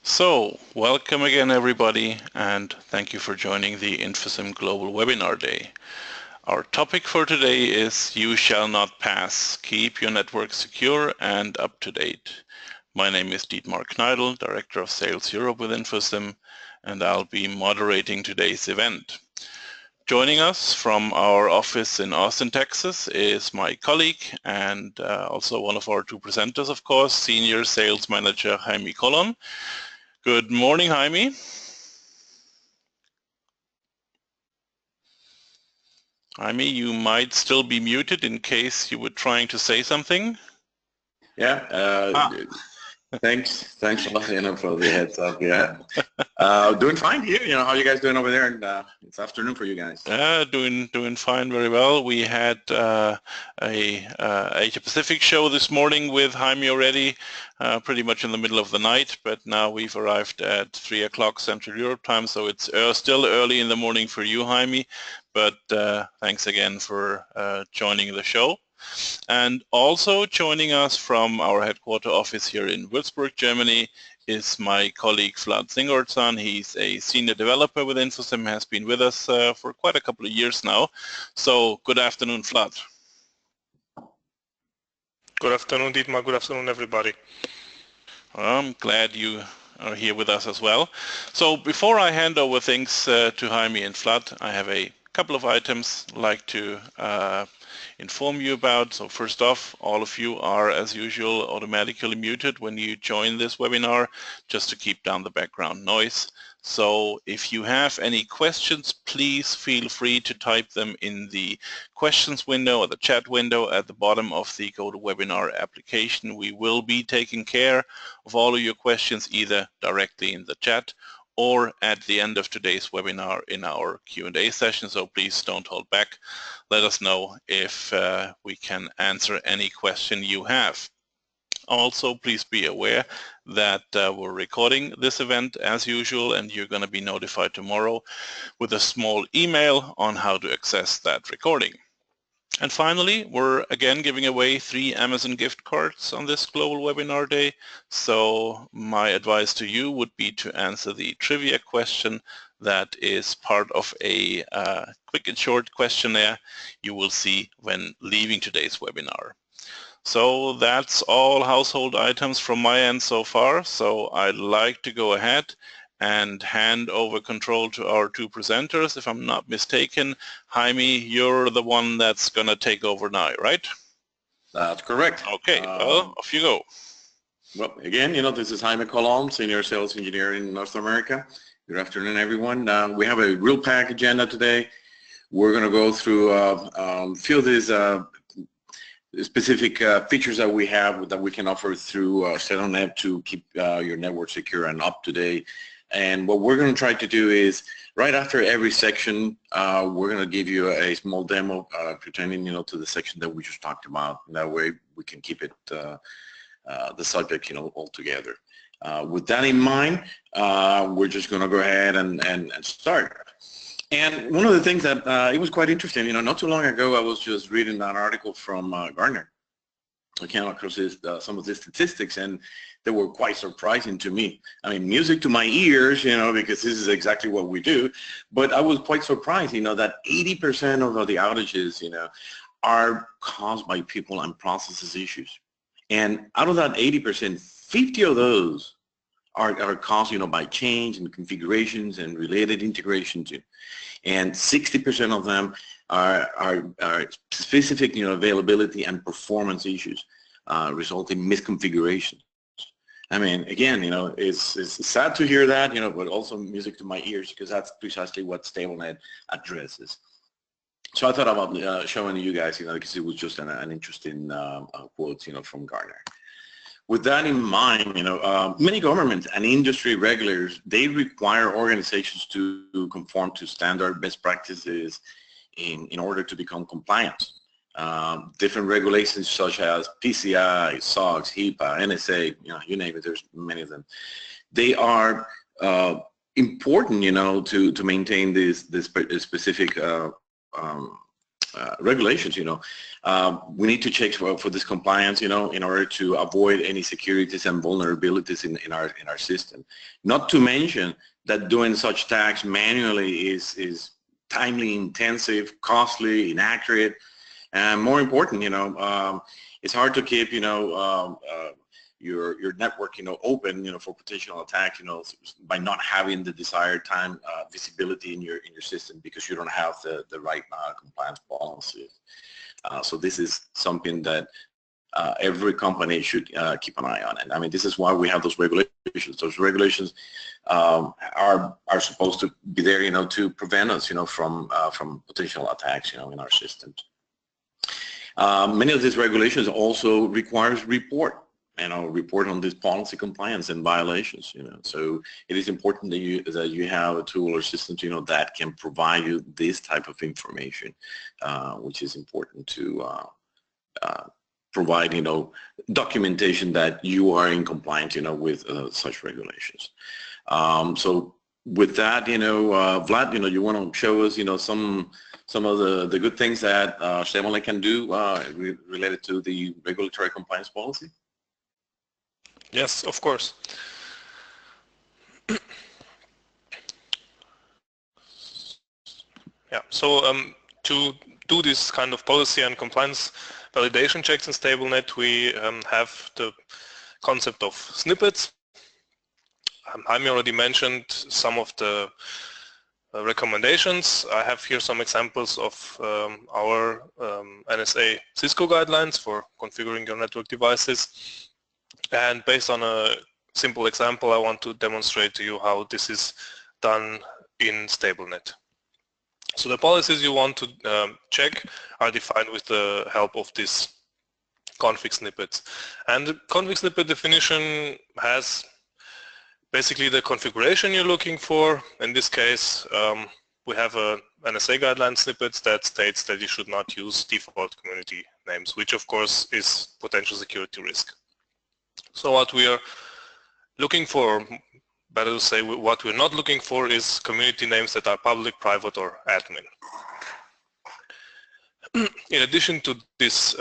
So, welcome again everybody, and thank you for joining the Infosym Global Webinar Day. Our topic for today is You Shall Not Pass. Keep your network secure and up to date. My name is Dietmar Kneidl, Director of Sales Europe with Infosym, and I'll be moderating today's event. Joining us from our office in Austin, Texas is my colleague and also one of our two presenters, of course, Senior Sales Manager Jaime Colom. Good morning, Jaime. Jaime, you might still be muted in case you were trying to say something. Yeah, thanks a lot, for the heads up. Yeah, doing fine here. How are you guys doing over there? And it's afternoon for you guys. Doing fine, very well. We had a Asia Pacific show this morning with Jaime already, pretty much in the middle of the night. But now we've arrived at 3 o'clock Central Europe time, so it's still early in the morning for you, Jaime. But thanks again for joining the show. And also joining us from our headquarter office here in Würzburg, Germany, is my colleague Vlad Singeorzan. He's a senior developer with Infosym, has been with us for quite a couple of years now. So good afternoon, Vlad. Good afternoon, Dietmar. Good afternoon, everybody. I'm glad you are here with us as well. So before I hand over things to Jaime and Vlad, I have a couple of items I'd like to inform you about. So first off, all of you are, as usual, automatically muted when you join this webinar, just to keep down the background noise. So if you have any questions, please feel free to type them in the questions window or the chat window at the bottom of the GoToWebinar application. We will be taking care of all of your questions either directly in the chat or at the end of today's webinar in our Q&A session, so please don't hold back. Let us know if we can answer any question you have. Also, please be aware that we're recording this event as usual, and you're going to be notified tomorrow with a small email on how to access that recording. And finally, we're again giving away 3 Amazon gift cards on this global webinar day. So my advice to you would be to answer the trivia question that is part of a quick and short questionnaire you will see when leaving today's webinar. So that's all household items from my end so far. So I'd like to go ahead and hand over control to our two presenters. If I'm not mistaken, Jaime, you're the one that's going to take over now, right? That's correct. Okay, well, off you go. Well, again, this is Jaime Colom, Senior Sales Engineer in North America. Good afternoon, everyone. We have a real packed agenda today. We're going to go through a few of these specific features that we have that we can offer through StableNet to keep your network secure and up to date. And what we're going to try to do is, right after every section, we're going to give you a small demo pertaining, to the section that we just talked about. And that way, we can keep it the subject, all together. With that in mind, we're just going to go ahead and start. And one of the things that it was quite interesting, not too long ago, I was just reading an article from Gartner. I came across some of the statistics, and they were quite surprising to me. I mean, music to my ears, because this is exactly what we do. But I was quite surprised, that 80% of the outages, are caused by people and processes issues. And out of that 80%, 50 of those are caused, by change in configurations and related integrations. And 60% of them are specific, availability and performance issues, resulting in misconfigurations. I mean, again, it's sad to hear that, but also music to my ears, because that's precisely what StableNet addresses. So I thought about showing you guys, because it was just an interesting quote, from Gartner. With that in mind, many governments and industry regulators, they require organizations to conform to standard best practices in order to become compliant. Different regulations such as PCI, SOX, HIPAA, NSA, you name it, there's many of them. They are important, to maintain this specific regulations, we need to check for this compliance, in order to avoid any securities and vulnerabilities in our system. Not to mention that doing such tags manually is timely intensive, costly, inaccurate, and more important, it's hard to keep, your network, open, for potential attack, by not having the desired time visibility in your system because you don't have the right compliance policies. So this is something that every company should keep an eye on. And I mean, this is why we have those regulations. Those regulations are supposed to be there, to prevent us, from potential attacks, in our systems. Many of these regulations also requires report on this policy compliance and violations, So it is important that you have a tool or system, that can provide you this type of information, which is important to provide, documentation that you are in compliance, with such regulations. So with that, Vlad, you want to show us, some of the good things that StableNet can do related to the regulatory compliance policy? Yes, of course. Yeah, so to do this kind of policy and compliance validation checks in StableNet, we have the concept of snippets. Jaime already mentioned some of the recommendations. I have here some examples of our NSA Cisco guidelines for configuring your network devices. And based on a simple example, I want to demonstrate to you how this is done in StableNet. So the policies you want to check are defined with the help of this config snippets. And the config snippet definition has basically the configuration you're looking for. In this case, we have a NSA guideline snippets that states that you should not use default community names, which of course is potential security risk. So what we are looking for, better to say what we're not looking for, is community names that are public, private, or admin. In addition to this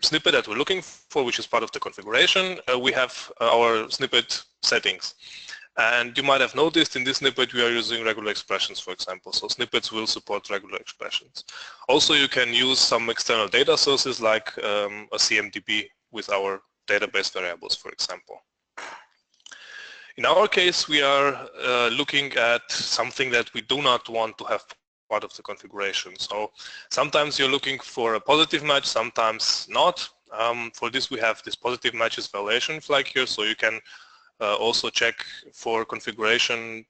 snippet that we're looking for, which is part of the configuration, we have our snippet settings. And you might have noticed in this snippet we are using regular expressions, for example. So snippets will support regular expressions. Also, you can use some external data sources like a CMDB with our database variables, for example. In our case, we are looking at something that we do not want to have part of the configuration. So sometimes you're looking for a positive match, sometimes not. For this, we have this positive matches violation flag here, so you can also check for configuration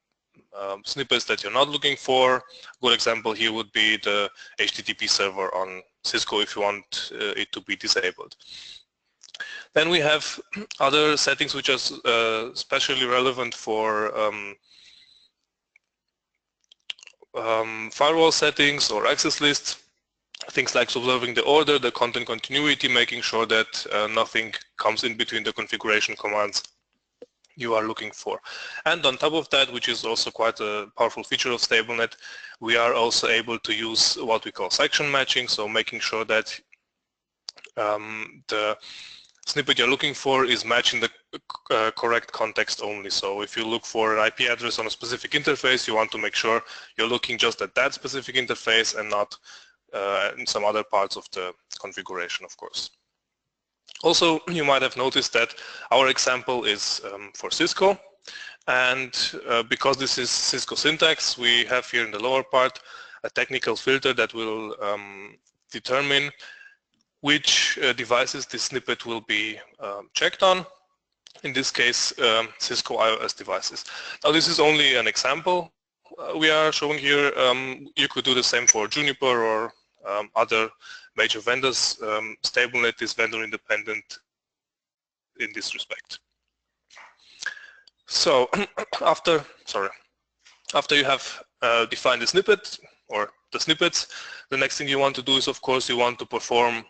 snippets that you're not looking for. A good example here would be the HTTP server on Cisco if you want it to be disabled. Then we have other settings which are especially relevant for firewall settings or access lists, things like observing the order, the content continuity, making sure that nothing comes in between the configuration commands you are looking for. And on top of that, which is also quite a powerful feature of StableNet, we are also able to use what we call section matching, so making sure that the snippet you're looking for is matching the correct context only. So if you look for an IP address on a specific interface, you want to make sure you're looking just at that specific interface and not in some other parts of the configuration, of course. Also, you might have noticed that our example is for Cisco, and because this is Cisco syntax, we have here in the lower part a technical filter that will determine which devices this snippet will be checked on. In this case, Cisco iOS devices. Now this is only an example we are showing here. You could do the same for Juniper or other major vendors. StableNet is vendor independent in this respect. So after you have defined the snippet or the snippets, the next thing you want to do is, of course, you want to perform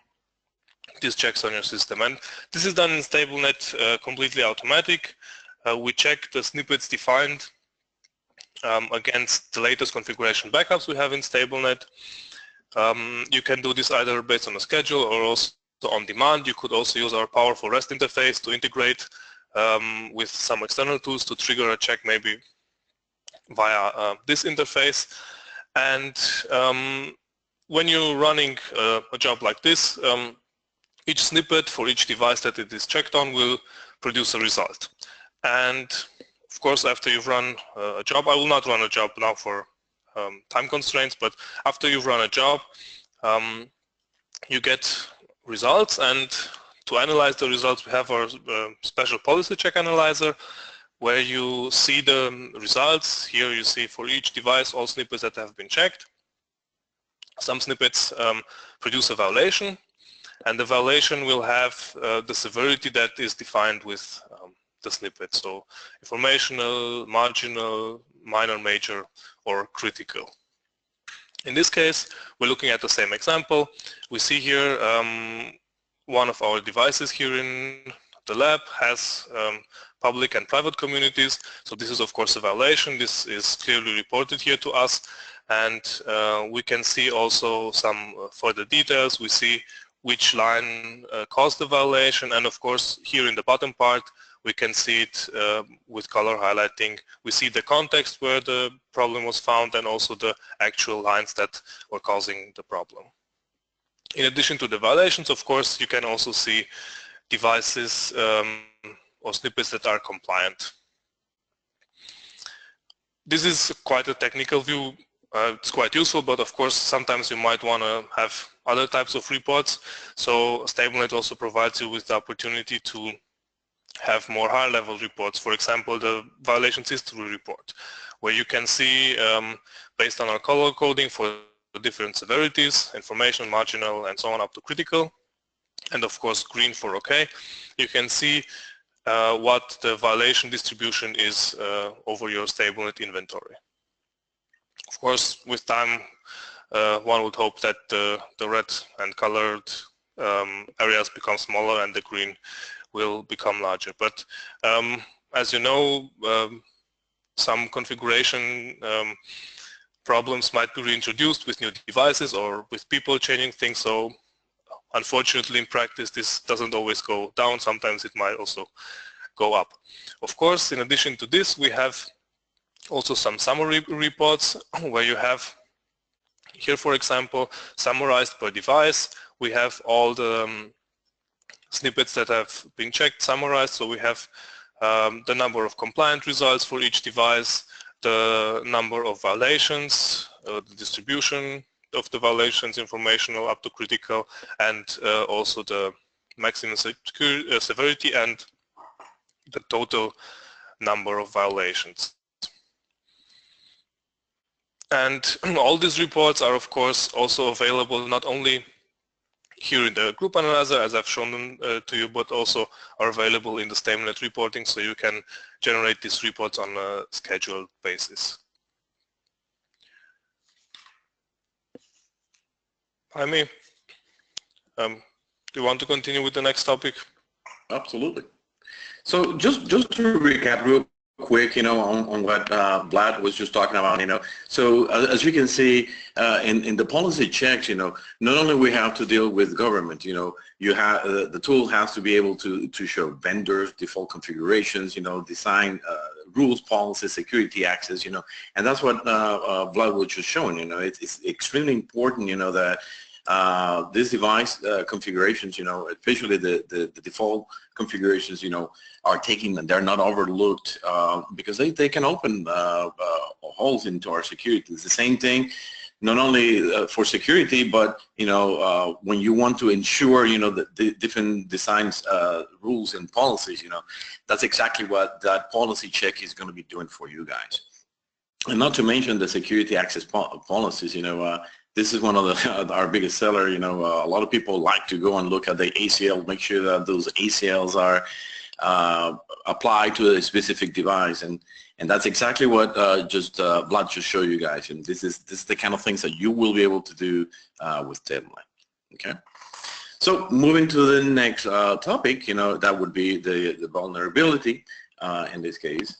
these checks on your system, and this is done in StableNet completely automatic. We check the snippets defined against the latest configuration backups we have in StableNet. You can do this either based on a schedule or also on demand. You could also use our powerful REST interface to integrate with some external tools to trigger a check maybe via this interface. And when you're running a job like this, each snippet for each device that it is checked on will produce a result. And of course, after you've run a job, I will not run a job now for time constraints, but after you've run a job, you get results, and to analyze the results we have our special policy check analyzer where you see the results. Here you see for each device all snippets that have been checked. Some snippets produce a violation, and the violation will have the severity that is defined with the snippet, so informational, marginal, minor, major, or critical. In this case, we're looking at the same example. We see here one of our devices here in the lab has public and private communities. So this is of course a violation. This is clearly reported here to us, and we can see also some further details. We see which line caused the violation, and of course here in the bottom part we can see it with color highlighting. We see the context where the problem was found and also the actual lines that were causing the problem. In addition to the violations, of course, you can also see devices or snippets that are compliant. This is quite a technical view. It's quite useful, but of course sometimes you might want to have other types of reports. So StableNet also provides you with the opportunity to have more high-level reports. For example, the violations history report, where you can see based on our color coding for the different severities, information, marginal, and so on up to critical, and of course green for OK, you can see what the violation distribution is over your StableNet inventory. Of course, with time, one would hope that the red and colored areas become smaller and the green will become larger. But as you know, some configuration problems might be reintroduced with new devices or with people changing things. So unfortunately, in practice, this doesn't always go down. Sometimes it might also go up. Of course, in addition to this, we have also some summary reports where you have here, for example, summarized per device. We have all the snippets that have been checked summarized. So we have the number of compliant results for each device, the number of violations, the distribution of the violations, informational up to critical, and also the maximum severity and the total number of violations. And all these reports are of course also available not only here in the group analyzer, as I've shown them to you, but also are available in the StableNet reporting, so you can generate these reports on a scheduled basis. Jaime, do you want to continue with the next topic? Absolutely. So just to recap real quick, on what Vlad was just talking about, so as you can see in the policy checks, not only we have to deal with government, you have the tool has to be able to show vendors, default configurations, design rules, policies, security access, and that's what Vlad was just showing. It's extremely important, that these device configurations, especially the default configurations, are taken and they're not overlooked because they can open holes into our security. It's the same thing, not only for security, but when you want to ensure the different designs, rules, and policies, that's exactly what that policy check is going to be doing for you guys. And not to mention the security access policies. This is one of our biggest seller. A lot of people like to go and look at the ACL, make sure that those ACLs are applied to a specific device, and that's exactly what Vlad just showed you guys. And this is the kind of things that you will be able to do with StableNet. Okay. So moving to the next topic, that would be the vulnerability in this case.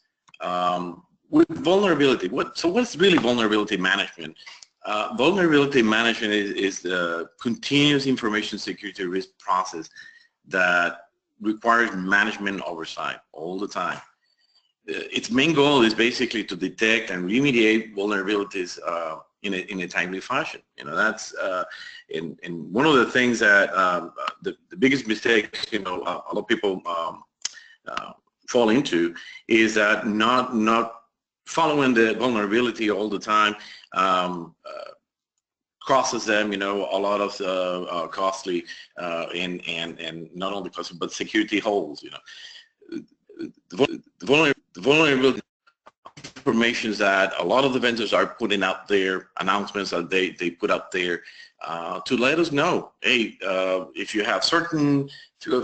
With vulnerability, what's really vulnerability management? Vulnerability management is the continuous information security risk process that requires management oversight all the time. Its main goal is basically to detect and remediate vulnerabilities in a timely fashion. You know, that's in one of the things that the biggest mistake, you know, a lot of people fall into is that not following the vulnerability all the time crosses them, you know, a lot of costly and not only costly but security holes. You know, the vulnerability information that a lot of the vendors are putting out there, announcements that they put up there to let us know, hey, if you have certain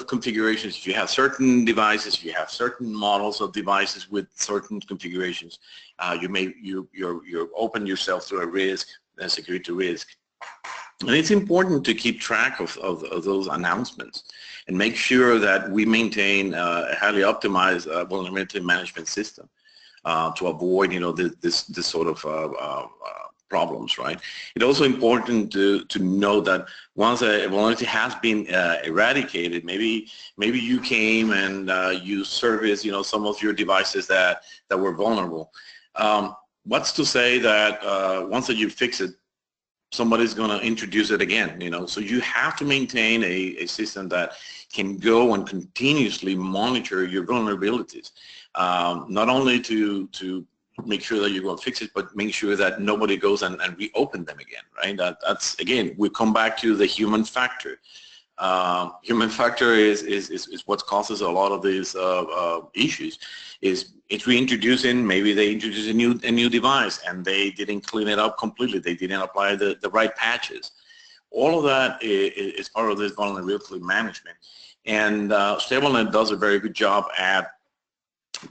configurations, if you have certain devices, if you have certain models of devices with certain configurations, you're open yourself to a risk, a security risk. And it's important to keep track of those announcements and make sure that we maintain a highly optimized vulnerability management system to avoid, you know, this sort of problems, right? It's also important to know that once a vulnerability has been eradicated, maybe you came and you serviced, you know, some of your devices that were vulnerable. What's to say that once that you fix it, somebody's going to introduce it again, you know? So you have to maintain a system that can go and continuously monitor your vulnerabilities, not only to make sure that you're going to fix it, but make sure that nobody goes and reopen them again, right? That's, again, we come back to the human factor. Human factor is what causes a lot of these issues. It's reintroducing, maybe they introduce a new device and they didn't clean it up completely. They didn't apply the right patches. All of that is part of this vulnerability management. And StableNet does a very good job at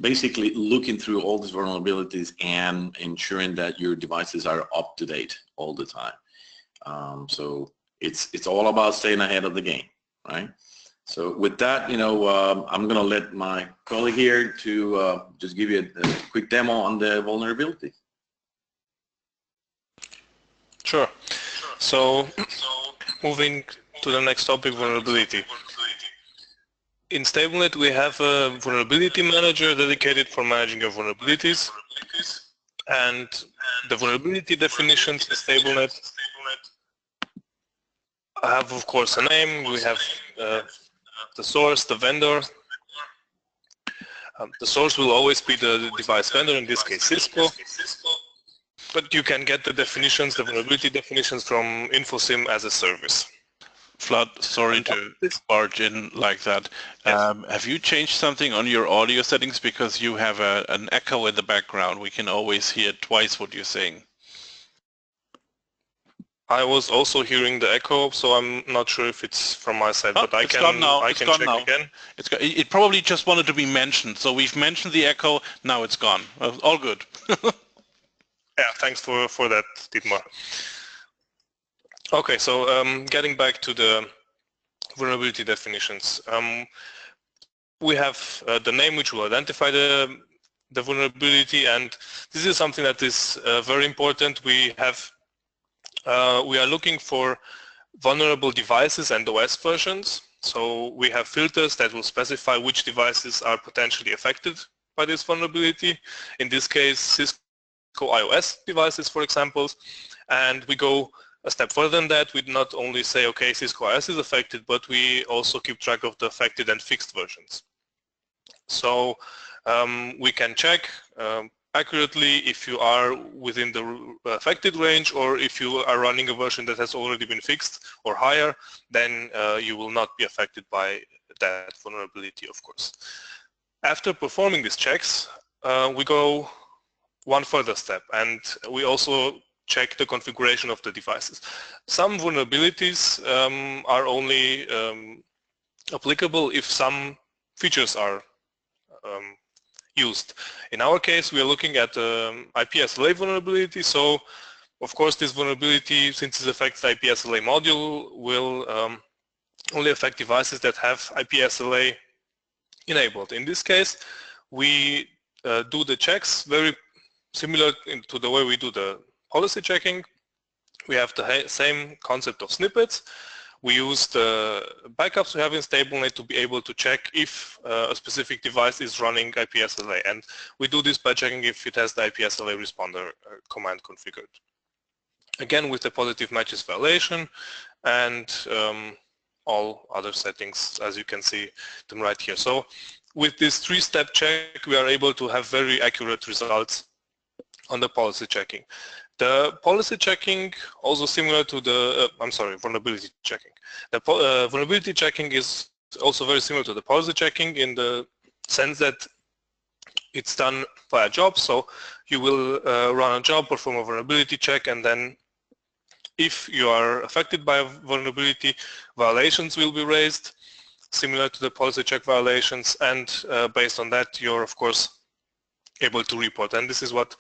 basically looking through all these vulnerabilities and ensuring that your devices are up to date all the time. So it's all about staying ahead of the game, right? So with that, you know, I'm going to let my colleague here to just give you a quick demo on the vulnerability. Sure. So moving to the next topic, vulnerability. In StableNet, we have a vulnerability manager dedicated for managing your vulnerabilities, and the vulnerability definitions in StableNet have, of course, a name. We have the source, the vendor. The source will always be the device vendor, in this case Cisco, but you can get the definitions, the vulnerability definitions from InfoSim as a service. Vlad, sorry to barge in like that. Yes. Have you changed something on your audio settings because you have an echo in the background? We can always hear twice what you're saying. I was also hearing the echo, so I'm not sure if it's from my side, but I can check again. It probably just wanted to be mentioned. So we've mentioned the echo, now it's gone. All good. Yeah, thanks for that, Dietmar. Okay, so getting back to the vulnerability definitions. We have the name which will identify the vulnerability, and this is something that is very important. We are looking for vulnerable devices and OS versions. So we have filters that will specify which devices are potentially affected by this vulnerability. In this case, Cisco iOS devices, for example. And we go a step further than that. We not only say, okay, Cisco iOS is affected, but we also keep track of the affected and fixed versions. So we can check accurately if you are within the affected range, or if you are running a version that has already been fixed or higher, then you will not be affected by that vulnerability, of course. After performing these checks, we go one further step, and we also check the configuration of the devices. Some vulnerabilities are only applicable if some features are used. In our case, we are looking at IPSLA vulnerability. So, of course, this vulnerability, since it affects the IPSLA module, will only affect devices that have IPSLA enabled. In this case, we do the checks very similar to the way we do the policy checking. we have the same concept of snippets. We use the backups we have in StableNet to be able to check if a specific device is running IPSLA, and we do this by checking if it has the IPSLA responder command configured. Again, with the positive matches violation and all other settings, as you can see them right here. So with this three-step check, we are able to have very accurate results on the policy checking. The policy checking, also similar to the, vulnerability checking. The vulnerability checking is also very similar to the policy checking in the sense that it's done via job. So you will run a job, perform a vulnerability check, and then if you are affected by a vulnerability, violations will be raised, similar to the policy check violations, and based on that, you're of course able to report. And this is what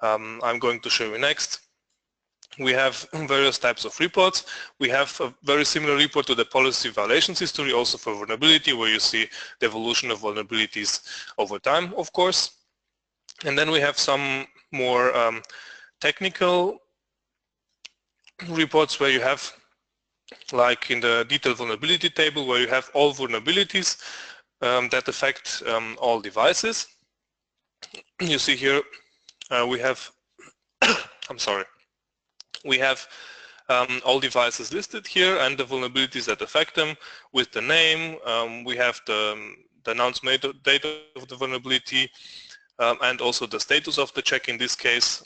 I'm going to show you next. We have various types of reports. We have a very similar report to the policy violations history, also for vulnerability, where you see the evolution of vulnerabilities over time, of course. And then we have some more technical reports where you have, like in the detailed vulnerability table, where you have all vulnerabilities that affect all devices. You see here we have, we have all devices listed here and the vulnerabilities that affect them with the name. We have the announcement date of the vulnerability and also the status of the check. In this case,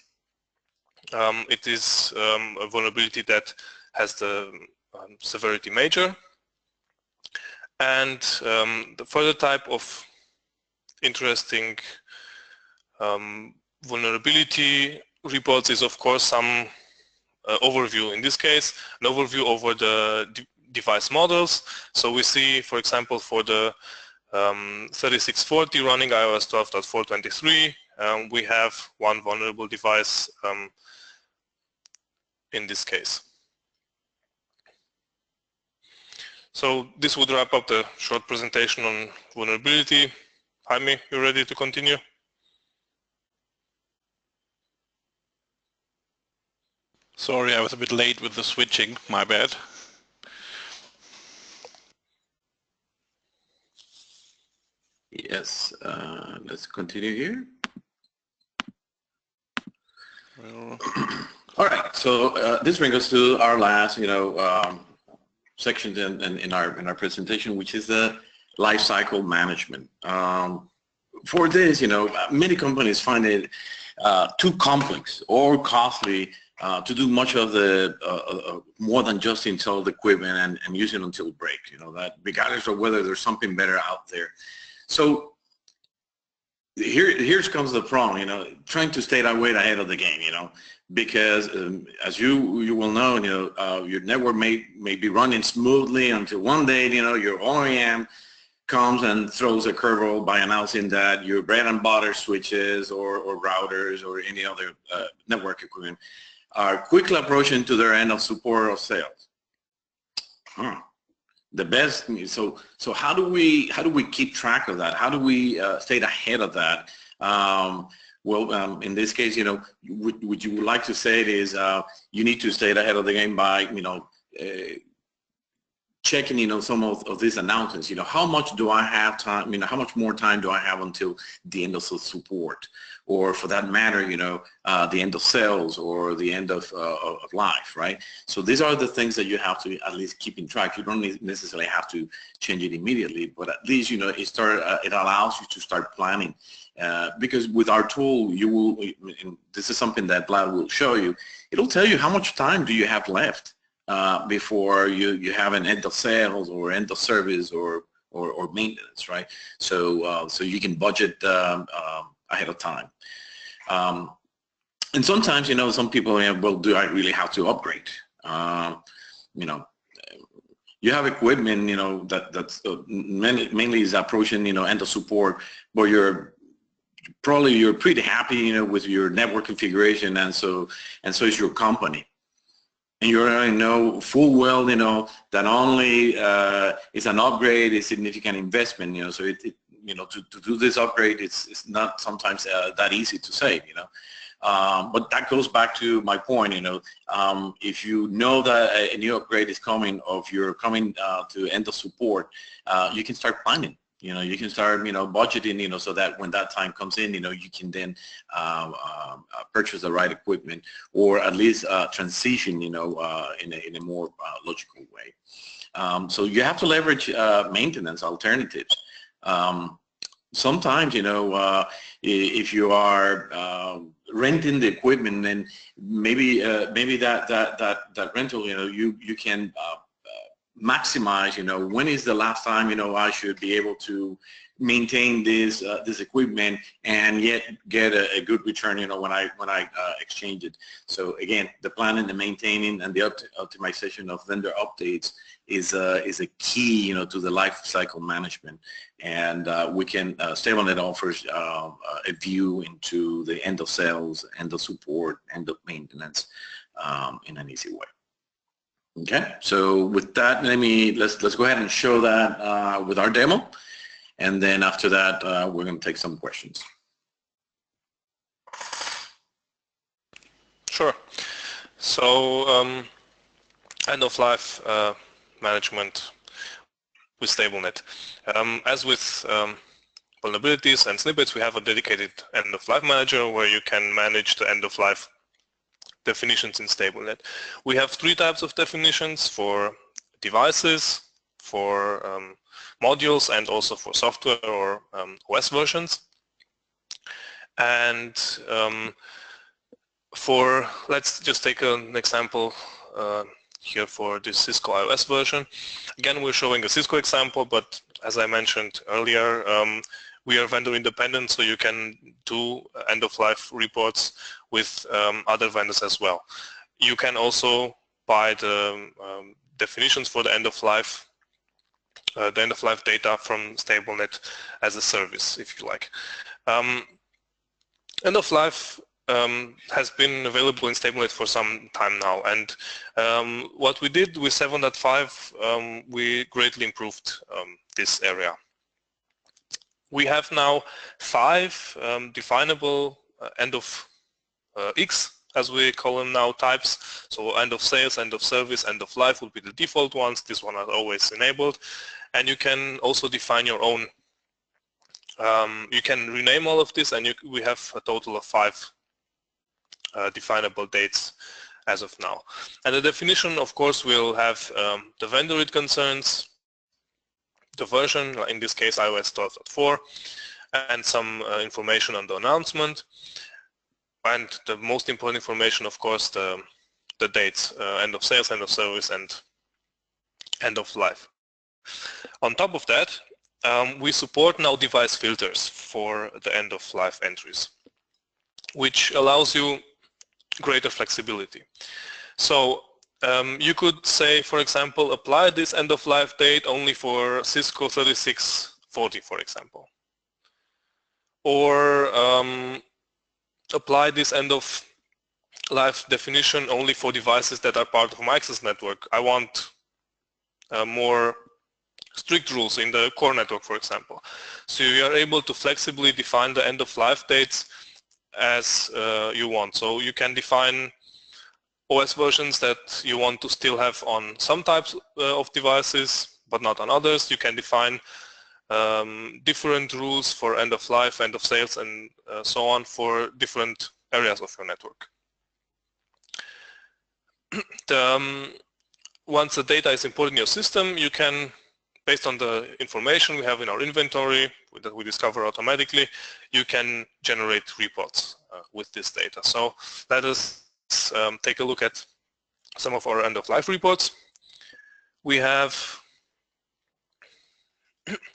it is a vulnerability that has the severity major. And the further type of interesting vulnerability reports is of course some overview, in this case an overview over the device models. So we see, for example, for the 3640 running iOS 12.4.23, we have one vulnerable device in this case. So this would wrap up the short presentation on vulnerability. Jaime, you ready to continue? Sorry, I was a bit late with the switching, my bad. Yes, let's continue here. Well, all right, so this brings us to our last, section in our presentation, which is the lifecycle management. For this, many companies find it too complex or costly to do much of the more than just install the equipment and use it until it breaks. That regardless of whether there's something better out there. So here comes the problem. Trying to stay that way ahead of the game. Because as you will know, your network may be running smoothly until one day, your OEM comes and throws a curveball by announcing that your bread and butter switches or routers or any other network equipment are quickly approaching to their end of support or sales. The best. So how do we keep track of that? How do we stay ahead of that? Well, in this case, what you would like to say is you need to stay ahead of the game by checking some of these announcements. How much do I have time? How much more time do I have until the end of support, or for that matter, the end of sales or the end of life, right? So these are the things that you have to at least keep in track. You don't necessarily have to change it immediately, but at least it allows you to start planning. Because with our tool, you will, and this is something that Vlad will show you, it'll tell you how much time do you have left before you have an end of sales or end of service or maintenance, right? So so you can budget ahead of time. And sometimes, some people, well, do I really have to upgrade? You have equipment, that's mainly is approaching, end of support, but you're pretty happy, with your network configuration, and so is your company. And you already know full well, that only is an upgrade a significant investment, so to do this upgrade, it's not sometimes that easy to say, but that goes back to my point, if you know that a new upgrade is coming, or if you're coming to end of support, you can start planning. You can start, budgeting, so that when that time comes in, you can then purchase the right equipment, or at least transition, in a more logical way. So you have to leverage maintenance alternatives. Sometimes, if you are renting the equipment, then maybe that rental, you can maximize, when is the last time, I should be able to maintain this equipment and yet get a good return, when I exchange it. So again, the planning, the maintaining, and the optimization of vendor updates is a key, to the life cycle management. And we can, StableNet offers a view into the end of sales, end of support, end of maintenance in an easy way. Okay, so with that, let's go ahead and show that with our demo, and then after that, we're going to take some questions. Sure. So end of life management with StableNet. As with vulnerabilities and snippets, we have a dedicated end of life manager where you can manage the end of life definitions in StableNet. We have 3 types of definitions: for devices, for modules, and also for software or OS versions. And let's just take an example here for this Cisco iOS version. Again, we're showing a Cisco example, but as I mentioned earlier, we are vendor independent, so you can do end-of-life reports with other vendors as well. You can also buy the definitions for the end-of-life data from StableNet as a service, if you like. End-of-life has been available in StableNet for some time now, and what we did with 7.5, we greatly improved this area. We have now 5 definable end of X, as we call them now, types. So end of sales, end of service, end of life would be the default ones. This one are always enabled, and you can also define your own. You can rename all of this, and we have a total of 5 definable dates as of now. And the definition, of course, will have the vendor it concerns, the version, in this case iOS 12.4, and some information on the announcement, and the most important information, of course, the dates, end of sales, end of service, and end of life. On top of that, we support now device filters for the end of life entries, which allows you greater flexibility. So you could say, for example, apply this end of life date only for Cisco 3640, for example, or apply this end of life definition only for devices that are part of my access network. I want more strict rules in the core network, for example. So you are able to flexibly define the end of life dates as you want. So you can define OS versions that you want to still have on some types of devices, but not on others. You can define different rules for end of life, end of sales, and so on for different areas of your network. Once the data is imported in your system, you can, based on the information we have in our inventory that we discover automatically, you can generate reports with this data. So let us take a look at some of our end-of-life reports. We have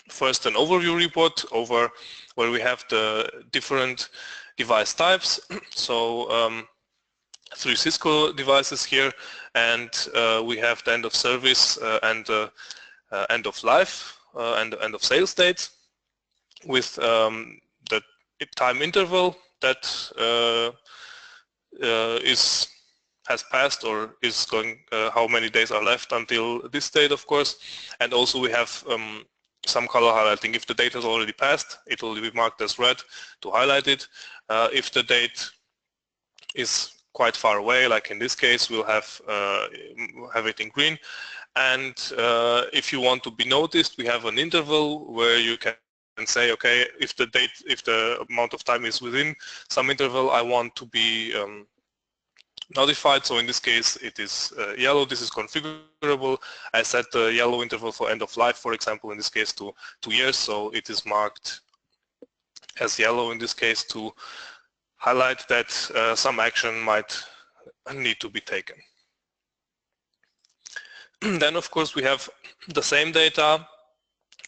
first an overview report over where we have the different device types. So 3 Cisco devices here, and we have the end of service and end of life and end of sales dates with the time interval that has passed or is going, how many days are left until this date, of course. And also we have some color highlighting. If the date has already passed, it will be marked as red to highlight it. If the date is quite far away, like in this case, we'll have it in green. And if you want to be noticed, we have an interval where you can say, okay, if the amount of time is within some interval, I want to be notified. So in this case, it is yellow. This is configurable. I set the yellow interval for end of life, for example, in this case to 2 years. So it is marked as yellow in this case to highlight that some action might need to be taken. Then, of course, we have the same data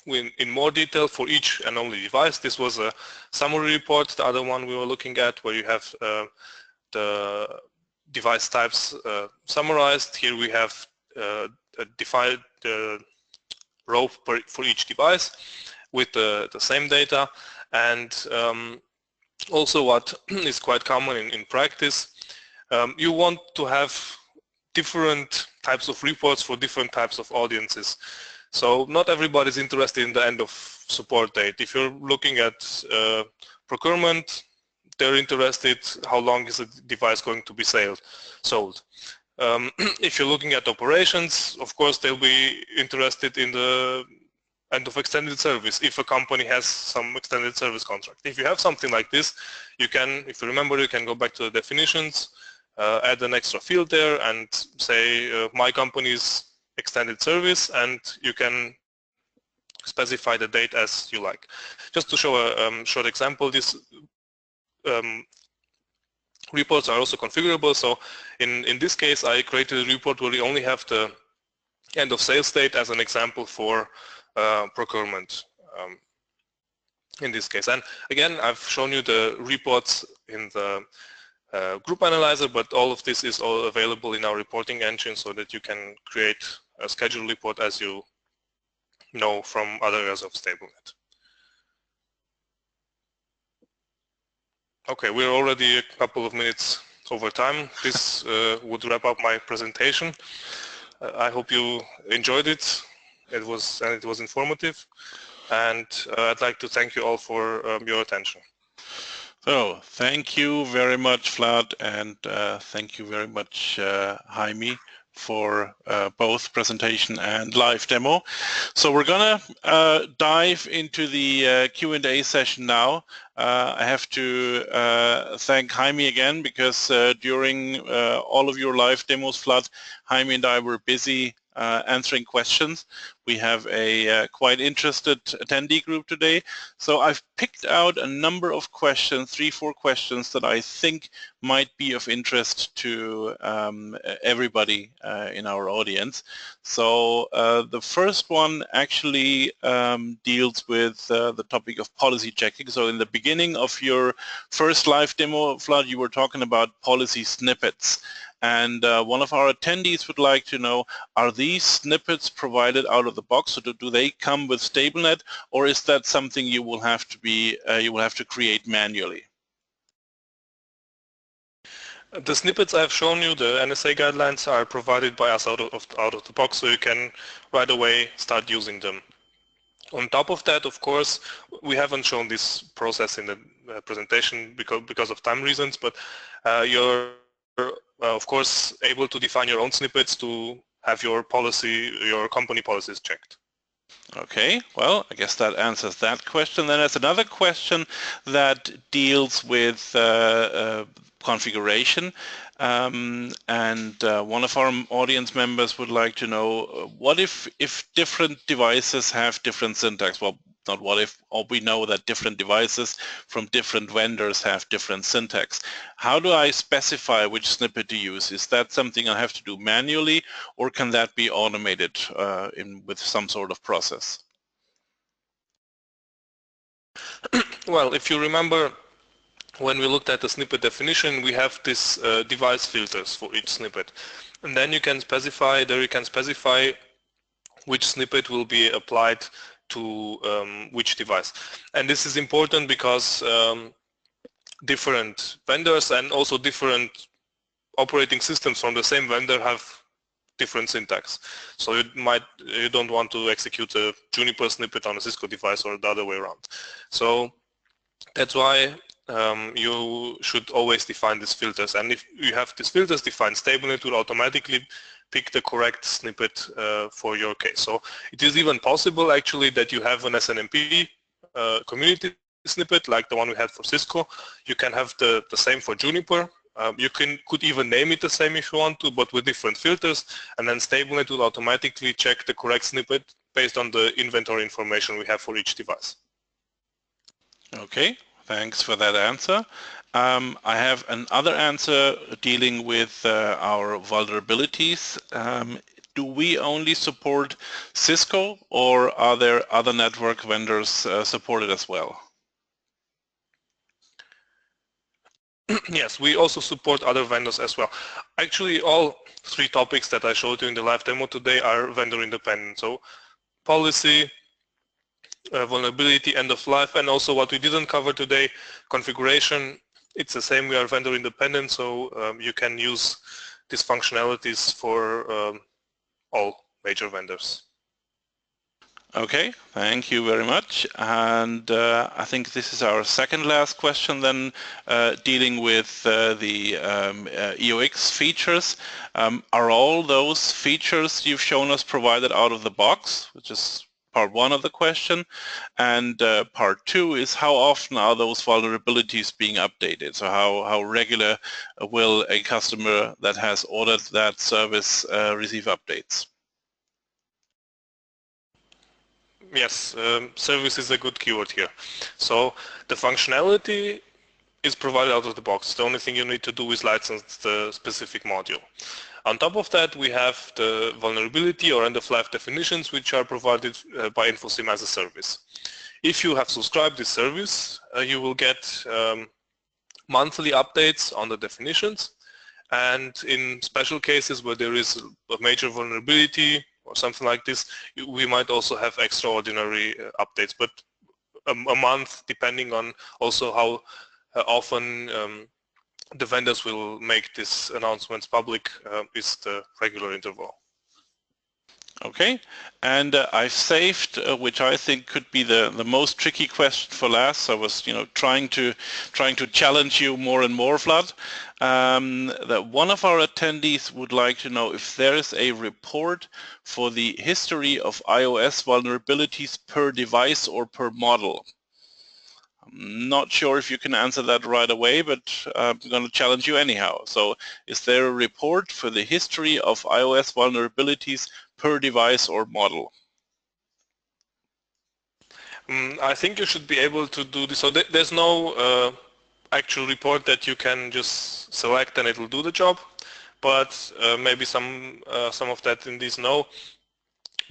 in more detail for each and only device. This was a summary report, the other one we were looking at, where you have the device types summarized. Here we have defined the row for each device with the same data. And also what is quite common in practice, you want to have different types of reports for different types of audiences. So not everybody is interested in the end of support date. If you're looking at procurement, they're interested how long is a device going to be sold. If you're looking at operations, of course they'll be interested in the end of extended service if a company has some extended service contract. If you have something like this, you can, if you remember, you can go back to the definitions, add an extra field there and say my company's extended service, and you can specify the date as you like. Just to show a short example, these reports are also configurable. So in this case, I created a report where we only have the end of sales date as an example for procurement in this case. And again, I've shown you the reports in the group analyzer, but all of this is all available in our reporting engine so that you can create a schedule report as you know from other areas of StableNet. Okay, we're already a couple of minutes over time. This would wrap up my presentation. I hope you enjoyed it. It was informative, and I'd like to thank you all for your attention. So thank you very much, Vlad, and thank you very much, Jaime, for both presentation and live demo. So we're gonna dive into the Q&A session now. I have to thank Jaime again, because during all of your live demos, Vlad, Jaime and I were busy answering questions. We have a quite interested attendee group today. So I've picked out a number of questions, 3-4 questions that I think might be of interest to everybody in our audience. So the first one actually deals with the topic of policy checking. So in the beginning of your first live demo, Vlad, you were talking about policy snippets. And one of our attendees would like to know, are these snippets provided out of the box? So do they come with StableNet, or is that something you will have to create manually? The snippets I've shown you, the NSA guidelines, are provided by us out of the box, so you can right away start using them. On top of that, of course, we haven't shown this process in the presentation because of time reasons, but you're of course able to define your own snippets to have your company policies checked. Okay, well, I guess that answers that question. Then there's another question that deals with configuration, and one of our audience members would like to know, what if different devices have different syntax? Well, not what if, we know that different devices from different vendors have different syntax. How do I specify which snippet to use? Is that something I have to do manually, or can that be automated with some sort of process? Well, if you remember, when we looked at the snippet definition, we have this device filters for each snippet. And then you can specify which snippet will be applied to which device. And this is important because different vendors and also different operating systems from the same vendor have different syntax. So you don't want to execute a Juniper snippet on a Cisco device or the other way around. So that's why you should always define these filters. And if you have these filters defined, StableNet will automatically pick the correct snippet for your case. So it is even possible actually that you have an SNMP community snippet like the one we had for Cisco. You can have the same for Juniper. You could even name it the same if you want to, but with different filters, and then StableNet will automatically check the correct snippet based on the inventory information we have for each device. Okay, thanks for that answer. I have another answer dealing with our vulnerabilities. Do we only support Cisco, or are there other network vendors supported as well? Yes, we also support other vendors as well. Actually, all three topics that I showed you in the live demo today are vendor independent. So policy, vulnerability, end of life, and also what we didn't cover today, configuration. It's the same. We are vendor independent, so you can use these functionalities for all major vendors. Okay, thank you very much. And I think this is our second last question then, dealing with the EOX features. Are all those features you've shown us provided out of the box, which is part one of the question? And part two is, how often are those vulnerabilities being updated? So how regular will a customer that has ordered that service receive updates? Yes, service is a good keyword here. So the functionality is provided out of the box. The only thing you need to do is license the specific module. On top of that, we have the vulnerability or end-of-life definitions, which are provided by InfoSim as a service. If you have subscribed this service, you will get monthly updates on the definitions. And in special cases where there is a major vulnerability or something like this, we might also have extraordinary updates, but a month, depending on also how often the vendors will make these announcements public, is the regular interval. Okay, and I've saved, which I think could be the most tricky question for last. I was, trying to challenge you more and more, Vlad. That one of our attendees would like to know if there is a report for the history of iOS vulnerabilities per device or per model. I'm not sure if you can answer that right away, but I'm going to challenge you anyhow. So is there a report for the history of iOS vulnerabilities per device or model? I think you should be able to do this. So there's no actual report that you can just select and it will do the job, but maybe some of that attendees know.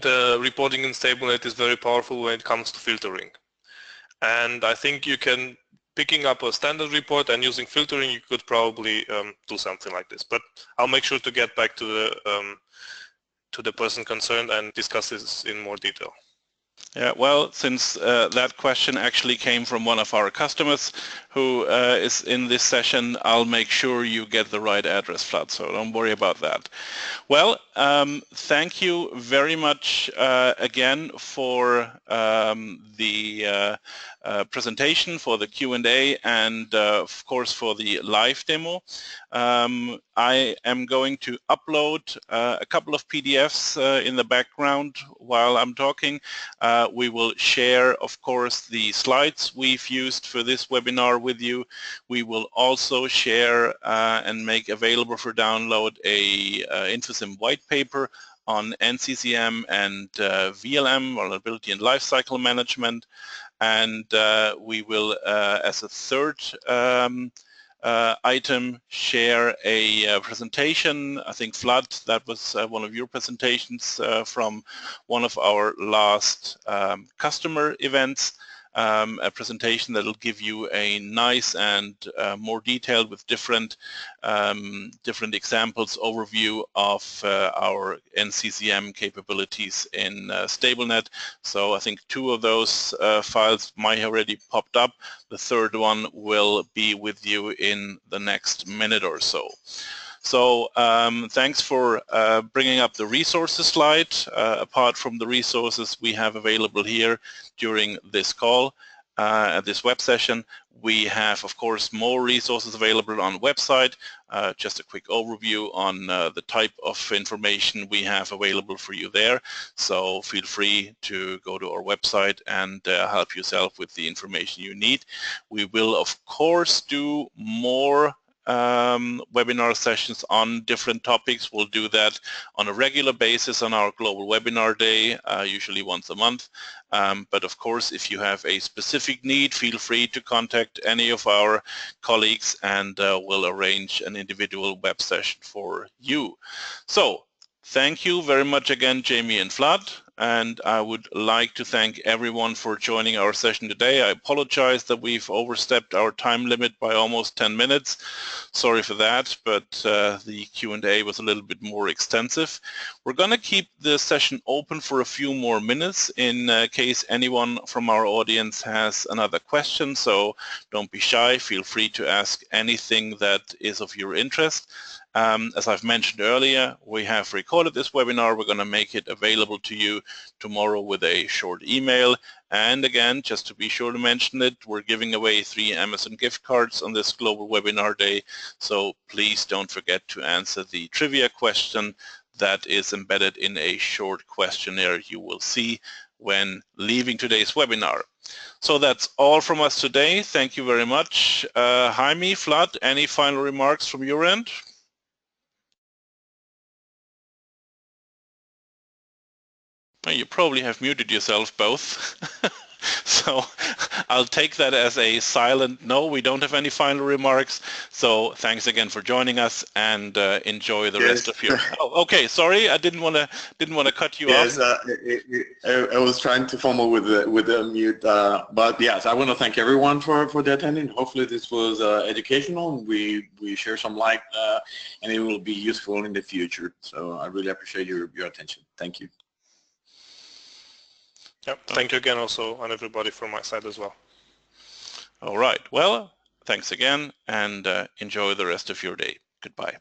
The reporting in StableNet is very powerful when it comes to filtering. And I think you can, picking up a standard report and using filtering, you could probably do something like this. But I'll make sure to get back to the person concerned and discuss this in more detail. Yeah, well, since that question actually came from one of our customers who is in this session, I'll make sure you get the right address, Vlad, so don't worry about that. Well, thank you very much again for the presentation, for the Q&A, and of course for the live demo. I am going to upload a couple of PDFs in the background while I'm talking. We will share, of course, the slides we've used for this webinar with you. We will also share and make available for download a InfoSim white paper on NCCM and VLM, Vulnerability and Lifecycle Management. And we will, as a third item, share a presentation. I think, Vlad, that was one of your presentations from one of our last customer events, a presentation that will give you a nice and more detailed, with different examples, overview of our NCCM capabilities in StableNet. So I think two of those files might have already popped up. The third one will be with you in the next minute or so. So thanks for bringing up the resources slide. Apart from the resources we have available here during this call, at this web session, we have, of course, more resources available on the website. Just a quick overview on the type of information we have available for you there. So feel free to go to our website and help yourself with the information you need. We will, of course, do more webinar sessions on different topics. We'll do that on a regular basis on our global webinar day, usually once a month. But of course, if you have a specific need, feel free to contact any of our colleagues and we'll arrange an individual web session for you. So thank you very much again, Jaime and Vlad. And I would like to thank everyone for joining our session today. I apologize that we've overstepped our time limit by almost 10 minutes. Sorry for that, but the Q&A was a little bit more extensive. We're going to keep the session open for a few more minutes in case anyone from our audience has another question. So don't be shy. Feel free to ask anything that is of your interest. As I've mentioned earlier, we have recorded this webinar. We're going to make it available to you tomorrow with a short email. And again, just to be sure to mention it, we're giving away 3 Amazon gift cards on this global webinar day. So please don't forget to answer the trivia question that is embedded in a short questionnaire you will see when leaving today's webinar. So that's all from us today. Thank you very much. Jaime, Vlad, any final remarks from your end? You probably have muted yourself both. So I'll take that as a silent no, we don't have any final remarks. So thanks again for joining us and enjoy the rest of your... Oh, okay, sorry, I didn't want to cut you off. I was trying to fumble with the mute, but yes, I want to thank everyone for the attending. Hopefully this was educational. We share some light and it will be useful in the future. So I really appreciate your attention. Thank you. Yep. Thank you again also on everybody from my side as well. All right. Well, thanks again and enjoy the rest of your day. Goodbye.